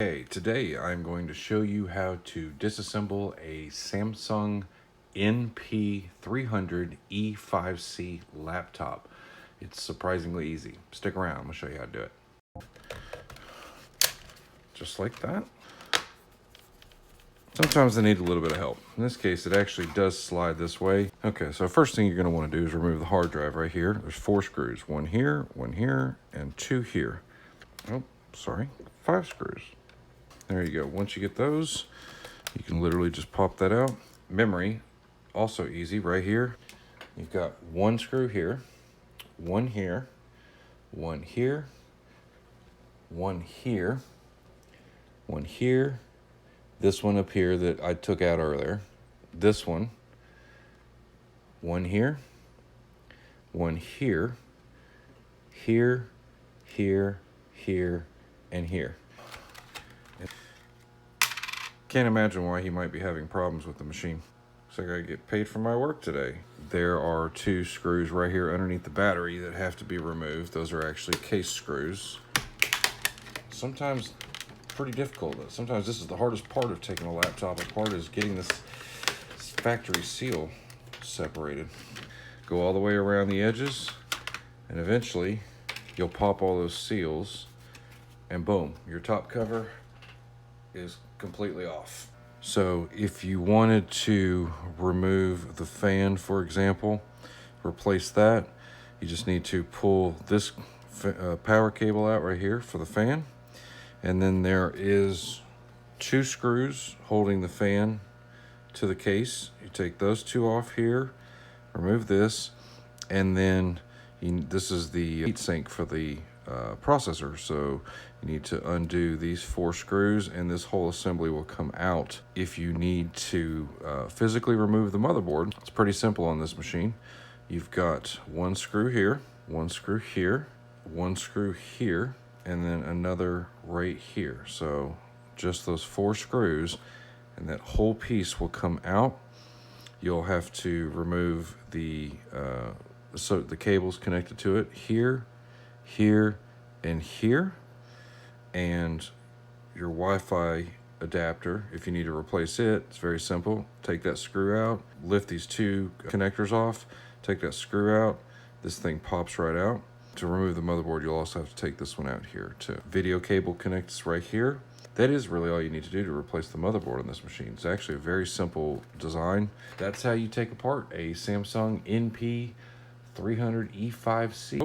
Okay, today I'm going to show you how to disassemble a Samsung NP300E5C laptop. It's surprisingly easy. Stick around, I'm going to show you how to do it. Just like that. Sometimes they need a little bit of help. In this case, it actually does slide this way. Okay, so first thing you're going to want to do is remove the hard drive right here. There's 4 screws, one here, and 2 here. Oh, sorry, 5 screws. There you go. Once you get those, you can literally just pop that out. Memory, also easy right here. You've got 1 screw here, 1 here, 1 here, 1 here, 1 here, this one up here that I took out earlier, this one 1 here, here, here, here, and here. Can't imagine why he might be having problems with the machine. So I gotta get paid for my work today. There are 2 screws right here underneath the battery that have to be removed. Those are actually case screws. Sometimes pretty difficult. Sometimes this is the hardest part of taking a laptop apart, is getting this factory seal separated. Go all the way around the edges, and eventually you'll pop all those seals, and boom, your top cover is completely off. So if you wanted to remove the fan, for example, replace that, you just need to pull this power cable out right here for the fan, and then there is 2 screws holding the fan to the case. You take those 2 off here, remove this, and then this is the heatsink for the processor, so you need to undo these 4 screws, and this whole assembly will come out. If you need to physically remove the motherboard, it's pretty simple on this machine. You've got 1 screw here, 1 screw here, 1 screw here, and then another right here. So just those 4 screws, and that whole piece will come out. You'll have to remove the cables connected to it here, here, and here, and your Wi-Fi adapter. If you need to replace it, it's very simple. Take that screw out, lift these 2 connectors off, take that screw out, this thing pops right out. To remove the motherboard, you'll also have to take this one out here too. Video cable connects right here. That is really all you need to do to replace the motherboard on this machine. It's actually a very simple design. That's how you take apart a Samsung NP300E5C.